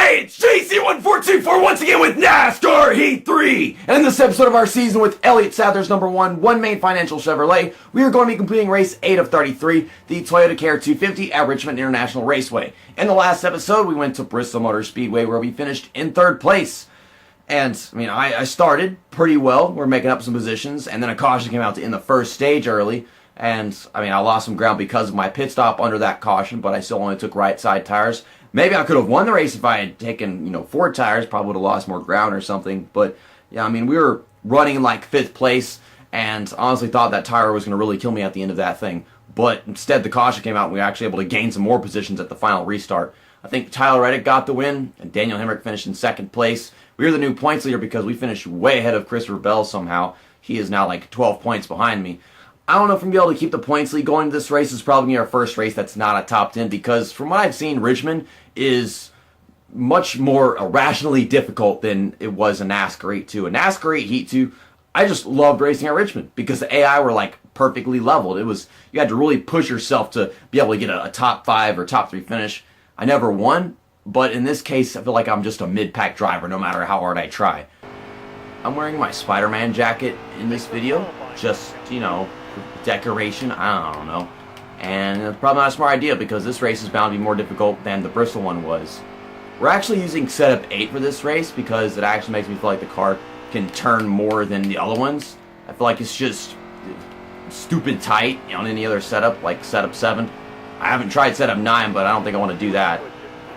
Hey, it's JC14241 once again with NASCAR Heat 3. And in this episode of our season with Elliott Sadler's number one main financial Chevrolet, we are going to be completing race 8 of 33, the Toyota Care 250 at Richmond International Raceway. In the last episode, we went to Bristol Motor Speedway where we finished in 3rd place. And, I started pretty well. We're making up some positions, and then a caution came out to end the first stage early. And, I lost some ground because of my pit stop under that caution, but I still only took right side tires. Maybe I could have won the race if I had taken, 4 tires. Probably would have lost more ground or something. But, yeah, we were running in like 5th place, and honestly thought that tire was going to really kill me at the end of that thing. But instead, the caution came out, and we were actually able to gain some more positions at the final restart. I think Tyler Reddick got the win, and Daniel Hemrick finished in 2nd place. We were the new points leader because we finished way ahead of Christopher Bell somehow. He is now like 12 points behind me. I don't know if we're going to be able to keep the points lead going. This race is probably going to be our first race that's not a top 10 because from what I've seen, Richmond is much more irrationally difficult than it was in NASCAR Heat 2. In NASCAR Heat 2, I just loved racing at Richmond because the AI were like perfectly leveled. You had to really push yourself to be able to get a top 5 or top 3 finish. I never won, but in this case, I feel like I'm just a mid-pack driver no matter how hard I try. I'm wearing my Spider-Man jacket in this video, just, decoration, I don't know. And it's probably not a smart idea because this race is bound to be more difficult than the Bristol one was. We're actually using setup 8 for this race because it actually makes me feel like the car can turn more than the other ones. I feel like it's just stupid tight on any other setup, like setup 7. I haven't tried setup 9, but I don't think I want to do that.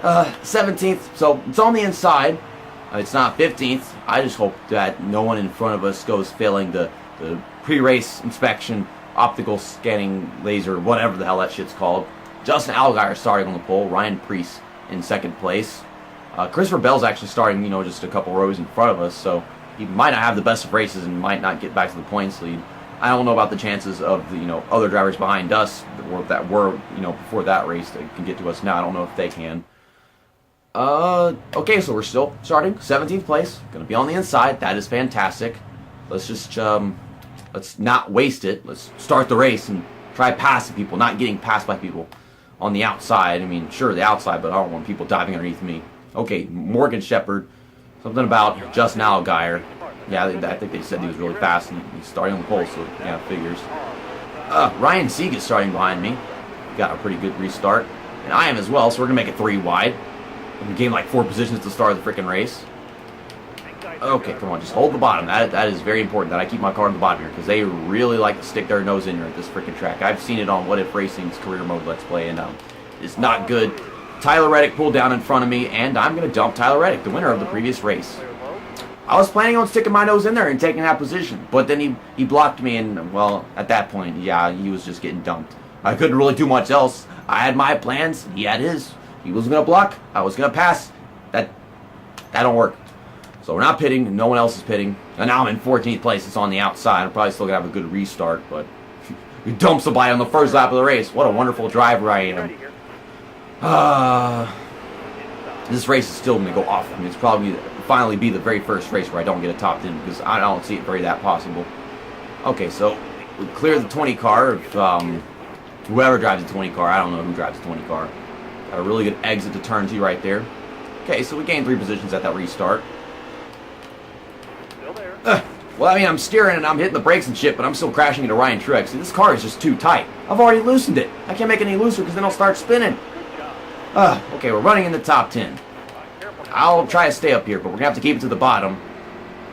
17th, so it's on the inside. It's not 15th. I just hope that no one in front of us goes failing the pre-race inspection, optical scanning laser, whatever the hell that shit's called. Justin Allgaier starting on the pole. Ryan Preece in 2nd place. Christopher Bell's actually starting, just a couple rows in front of us, so he might not have the best of races and might not get back to the points lead. I don't know about the chances of the, other drivers behind us that were, before that race that can get to us now. I don't know if they can. Okay, so we're still starting 17th place. Gonna be on the inside. That is fantastic. Let's just, let's not waste it. Let's start the race and try passing people, not getting passed by people on the outside. Sure, the outside, but I don't want people diving underneath me. Okay, Morgan Shepherd. Something about Justin Allgaier. Yeah, I think they said he was really fast and he's starting on the pole, so yeah, figures. Ryan Sieg is starting behind me. Got a pretty good restart. And I am as well, so we're gonna make it 3 wide. We gained like 4 positions at the start of the freaking race. Okay, come on, just hold the bottom. That is very important that I keep my car on the bottom here because they really like to stick their nose in here at this freaking track. I've seen it on What If Racing's career mode Let's Play, and it's not good. Tyler Reddick pulled down in front of me, and I'm going to dump Tyler Reddick, the winner of the previous race. I was planning on sticking my nose in there and taking that position, but then he blocked me, and, well, at that point, yeah, he was just getting dumped. I couldn't really do much else. I had my plans, he had his. He was going to block, I was going to pass. That don't work. So we're not pitting, no one else is pitting. And now I'm in 14th place, it's on the outside. I'm probably still going to have a good restart, but he dumps somebody on the first lap of the race. What a wonderful driver I am. This race is still going to go off. It's probably finally be the very first race where I don't get a top 10 because I don't see it very that possible. Okay, so we clear the 20 car. Whoever drives the 20 car, I don't know who drives the 20 car. Got a really good exit to turn 2 right there. Okay, so we gained 3 positions at that restart. Well, I'm steering and I'm hitting the brakes and shit, but I'm still crashing into Ryan Truex. This car is just too tight. I've already loosened it. I can't make it any looser because then I'll start spinning. Okay, we're running in the top 10. I'll try to stay up here, but we're going to have to keep it to the bottom.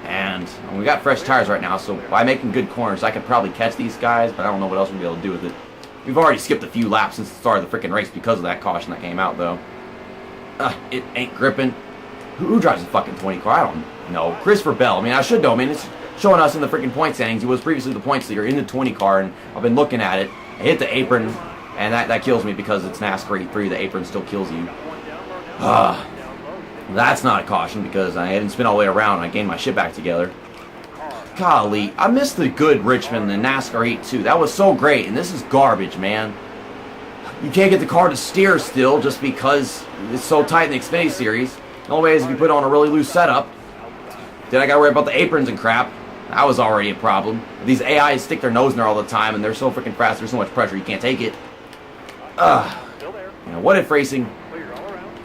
And we got fresh tires right now, so by making good corners, I could probably catch these guys, but I don't know what else we'll be able to do with it. We've already skipped a few laps since the start of the freaking race because of that caution that came out, though. It ain't gripping. Who drives a fucking 20 car? I don't know. Christopher Bell. I should know. It's showing us in the freaking point standings. He was previously the points leader in the 20 car, and I've been looking at it. I hit the apron, and that kills me because it's NASCAR Heat 3. The apron still kills you. That's not a caution because I didn't spin all the way around and I gained my shit back together. Golly, I missed the good Richmond and NASCAR Heat 2. That was so great, and this is garbage, man. You can't get the car to steer still just because it's so tight in the Xfinity Series. The only way is if you put on a really loose setup. Then I gotta worry about the aprons and crap. That was already a problem. These AIs stick their nose in there all the time, and they're so freaking fast, there's so much pressure, you can't take it. What If Racing,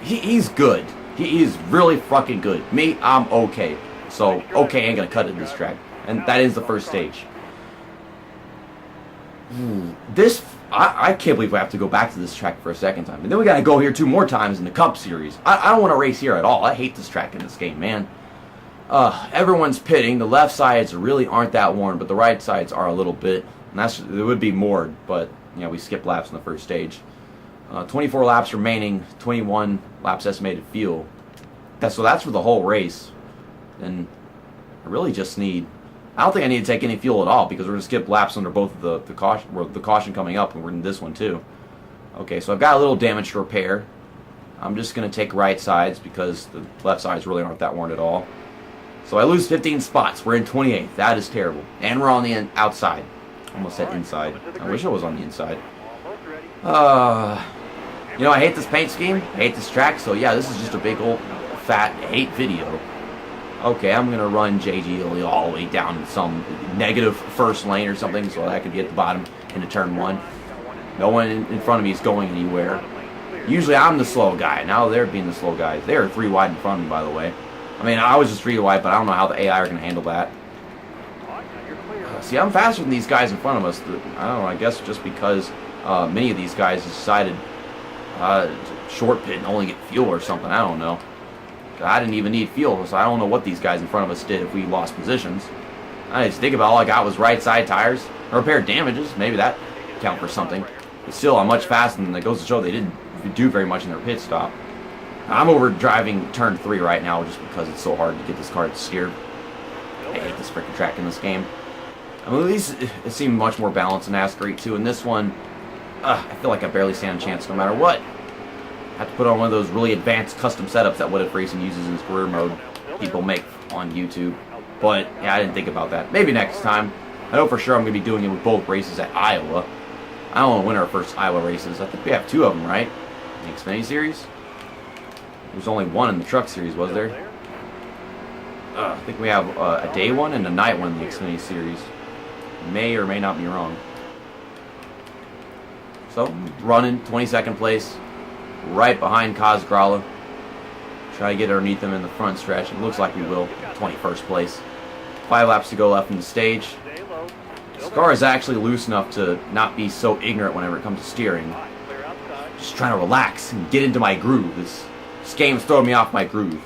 he's good. He's really fucking good. Me, I'm okay. So, okay ain't gonna cut it this track. And that is the first stage. I can't believe we have to go back to this track for a second time. And then we gotta go here 2 more times in the Cup Series. I don't want to race here at all. I hate this track in this game, man. Everyone's pitting. The left sides really aren't that worn, but the right sides are a little bit. And it would be more, but you know, we skipped laps in the first stage. 24 laps remaining, 21 laps estimated fuel. So that's for the whole race. And I really just need... I don't think I need to take any fuel at all because we're going to skip laps under both of the caution coming up, and we're in this one too. Okay, so I've got a little damage to repair. I'm just going to take right sides because the left sides really aren't that worn at all. So I lose 15 spots. We're in 28th. That is terrible. And we're on the outside. Almost said inside. I wish I was on the inside. You know, I hate this paint scheme. I hate this track. So yeah, this is just a big old fat hate video. Okay, I'm going to run JG all the way down in some negative first lane or something so that I can get the bottom into turn 1. No one in front of me is going anywhere. Usually I'm the slow guy. Now they're being the slow guys. They are 3 wide in front of me, by the way. I mean, I was just 3 wide, but I don't know how the AI are going to handle that. See, I'm faster than these guys in front of us. I don't know, I guess just because many of these guys decided to short pit and only get fuel or something. I don't know. I didn't even need fuel, so I don't know what these guys in front of us did if we lost positions. I just think about all I got was right side tires. I repaired damages. Maybe that count for something. But still, I'm much faster than that. Goes to show they didn't do very much in their pit stop. I'm over driving turn 3 right now just because it's so hard to get this car steered. I hate this freaking track in this game. I mean, at least it seemed much more balanced in NASCAR 2. In this one, I feel like I barely stand a chance no matter what. I have to put on one of those really advanced custom setups that What If Racing uses in its career mode people make on YouTube. But, yeah, I didn't think about that. Maybe next time. I know for sure I'm going to be doing it with both races at Iowa. I don't want to win our first Iowa races. I think we have 2 of them, right? In the Xfinity Series? There's only 1 in the Truck Series, was there? I think we have a day one and a night one in the Xfinity Series. May or may not be wrong. So, running, 22nd place. Right behind Kaz Grala. Try to get underneath him in the front stretch. It looks like we will. 21st place. 5 laps to go left in the stage. This car is actually loose enough to not be so ignorant whenever it comes to steering. Just trying to relax and get into my groove. This game's throwing me off my groove.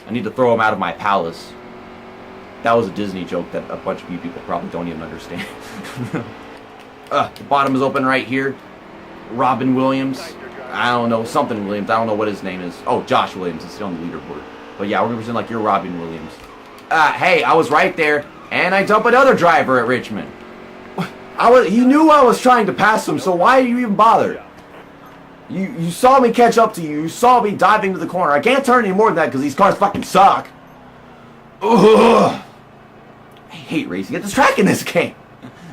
I need to throw him out of my palace. That was a Disney joke that a bunch of you people probably don't even understand. The bottom is open right here. Robin Williams. I don't know, something Williams. I don't know what his name is. Oh, Josh Williams. It's on the leaderboard. But yeah, we're going to pretend like you're Robin Williams. Hey, I was right there, and I dumped another driver at Richmond. He knew I was trying to pass him, so why do you even bother? You saw me catch up to you. You saw me diving to the corner. I can't turn any more than that because these cars fucking suck. Ugh. I hate racing at this track in this game.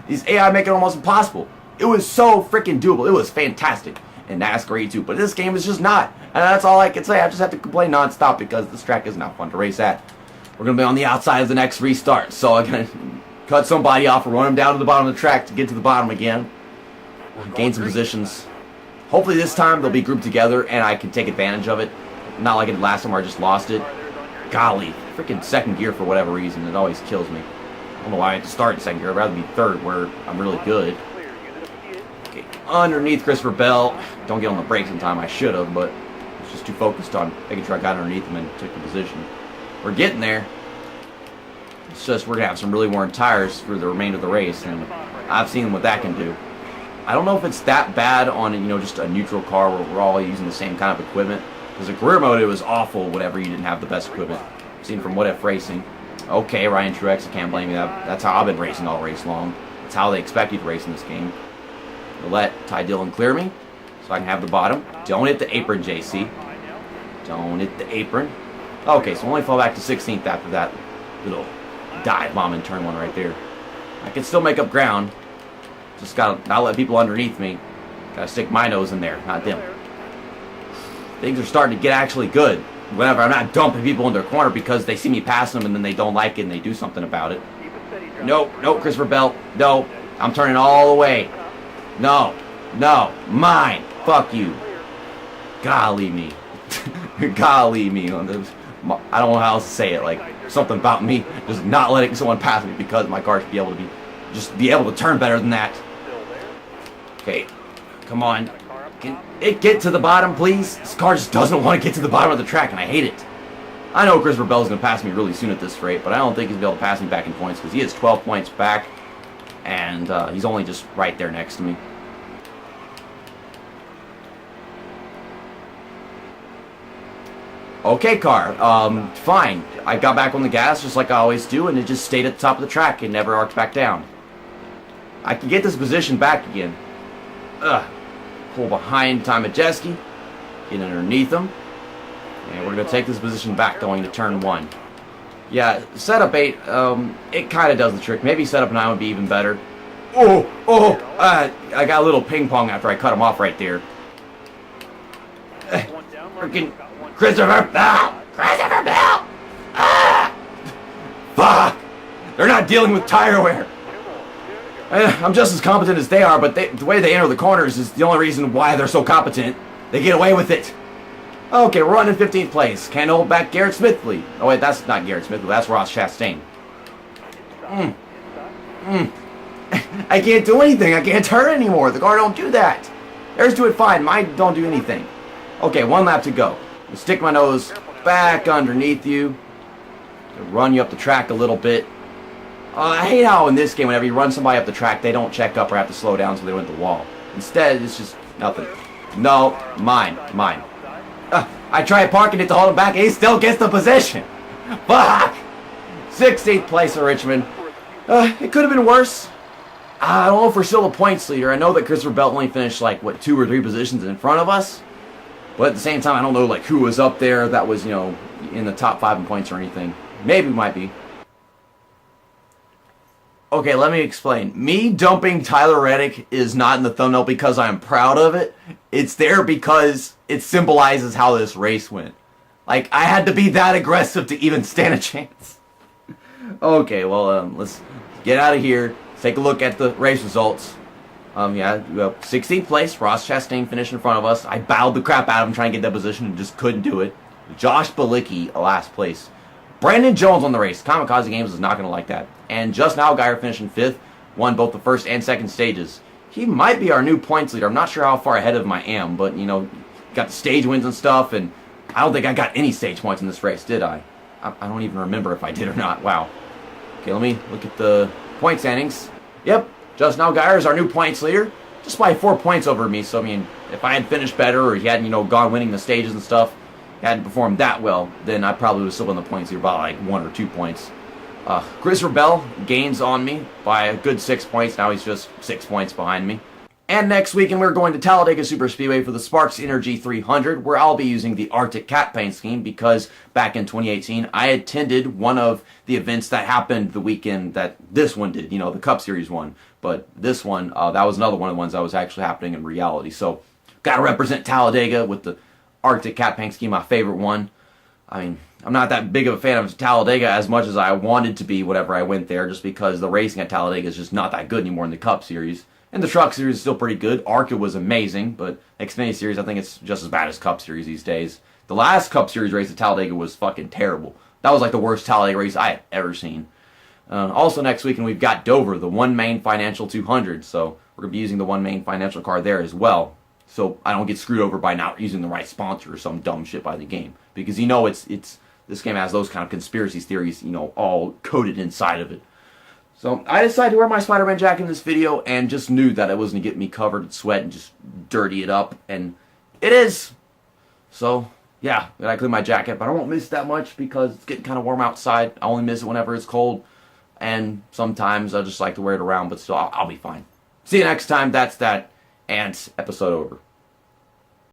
These AI make it almost impossible. It was so freaking doable. It was fantastic in NASCAR 2, but this game is just not. And that's all I can say. I just have to complain nonstop because this track is not fun to race at. We're going to be on the outside of the next restart, so I'm going to cut somebody off and run them down to the bottom of the track to get to the bottom again. Gain some positions. Hopefully this time they'll be grouped together and I can take advantage of it. Not like it did last time where I just lost it. Golly, freaking second gear for whatever reason. It always kills me. I don't know why I had to start in second gear. I'd rather be third where I'm really good. Okay, underneath Christopher Bell. Don't get on the brakes in time. I should have, but I was just too focused on making sure I got underneath him and took the position. We're getting there. It's just we're going to have some really worn tires for the remainder of the race, and I've seen what that can do. I don't know if it's that bad on, just a neutral car where we're all using the same kind of equipment. Because in career mode, it was awful whenever you didn't have the best equipment. I've seen from What If Racing. Okay, Ryan Truex, I can't blame you. That's how I've been racing all race long. That's how they expect you to race in this game. They'll let Ty Dillon clear me so I can have the bottom. Don't hit the apron, JC. Don't hit the apron. Okay, so only fall back to 16th after that little dive bomb in turn 1 right there. I can still make up ground. Just gotta not let people underneath me. Gotta stick my nose in there, not them. Things are starting to get actually good. Whenever I'm not dumping people in their corner because they see me passing them and then they don't like it and they do something about it. Nope, Christopher Bell. No, I'm turning all the way. No, mine. Fuck you. Golly me. golly me on this. I don't know how else to say it. Like something about me just not letting someone pass me because my car should be able to turn better than that. Okay, come on. Can it get to the bottom, please? This car just doesn't want to get to the bottom of the track, and I hate it. I know Christopher Bell's going to pass me really soon at this rate, but I don't think he's going to be able to pass me back in points because he has 12 points back, and he's only just right there next to me. Okay, car. Fine. I got back on the gas just like I always do, and it just stayed at the top of the track and never arced back down. I can get this position back again. Pull behind Ty Majeski, get underneath him, and we're going to take this position back going to turn 1. Yeah, setup 8, it kind of does the trick. Maybe setup 9 would be even better. I got a little ping pong after I cut him off right there. Freaking Christopher Bell! Christopher Bell! Fuck! They're not dealing with tire wear. I'm just as competent as they are, but the way they enter the corners is the only reason why they're so competent. They get away with it. Okay, we're running 15th place. Can't hold back Garrett Smithley. Oh wait, that's not Garrett Smithley, that's Ross Chastain. I can't do anything. I can't turn anymore. The car don't do that. Theirs do it fine. Mine don't do anything. Okay, 1 lap to go. I'll stick my nose back underneath you. Run you up the track a little bit. I hate how in this game, whenever you run somebody up the track, they don't check up or have to slow down so they went the wall. Instead, it's just nothing. No, mine. I tried parking it to hold him back, and he still gets the position. Fuck! 16th place at Richmond. It could have been worse. I don't know if we're still the points leader. I know that Christopher Bell only finished like, what, 2 or 3 positions in front of us? But at the same time, I don't know like who was up there that was, in the top 5 in points or anything. Maybe might be. Okay, let me explain. Me dumping Tyler Reddick is not in the thumbnail because I'm proud of it. It's there because it symbolizes how this race went. Like, I had to be that aggressive to even stand a chance. Okay, well, let's get out of here. Take a look at the race results. 16th place. Ross Chastain finished in front of us. I bowed the crap out of him trying to get that position and just couldn't do it. Josh Bilicki, last place. Brandon Jones on the race. Kamikaze Games is not going to like that. And Justin Allgaier finished in 5th. Won both the first and second stages. He might be our new points leader. I'm not sure how far ahead of him I am. But, got the stage wins and stuff. And I don't think I got any stage points in this race, did I? I don't even remember if I did or not. Wow. Okay, let me look at the point standings. Yep. Justin Allgaier is our new points leader. Just by 4 points over me. So, if I had finished better or he hadn't, gone winning the stages and stuff, hadn't performed that well, then I probably would have still been the points here by like 1 or 2 points. Christopher Bell gains on me by a good 6 points. Now he's just 6 points behind me. And next weekend we're going to Talladega Superspeedway for the Sparks Energy 300, where I'll be using the Arctic Cat Paint scheme because back in 2018 I attended one of the events that happened the weekend that this one did, the Cup Series one. But this one, that was another one of the ones that was actually happening in reality. So, gotta represent Talladega with the Arctic Cat Paint scheme, my favorite one. I'm not that big of a fan of Talladega as much as I wanted to be whenever I went there, just because the racing at Talladega is just not that good anymore in the Cup Series. And the Truck Series is still pretty good. ARCA was amazing, but Xfinity Series, I think it's just as bad as Cup Series these days. The last Cup Series race at Talladega was fucking terrible. That was like the worst Talladega race I have ever seen. Also next weekend we've got Dover, the One Main Financial 200, so we're going to be using the One Main Financial car there as well. So I don't get screwed over by not using the right sponsor or some dumb shit by the game. Because it's this game has those kind of conspiracy theories, all coded inside of it. So I decided to wear my Spider-Man jacket in this video and just knew that it was going to get me covered in sweat and just dirty it up. And it is. So, yeah, I gotta clean my jacket, but I won't miss it that much because it's getting kind of warm outside. I only miss it whenever it's cold. And sometimes I just like to wear it around, but still, I'll be fine. See you next time. That's that. And episode over.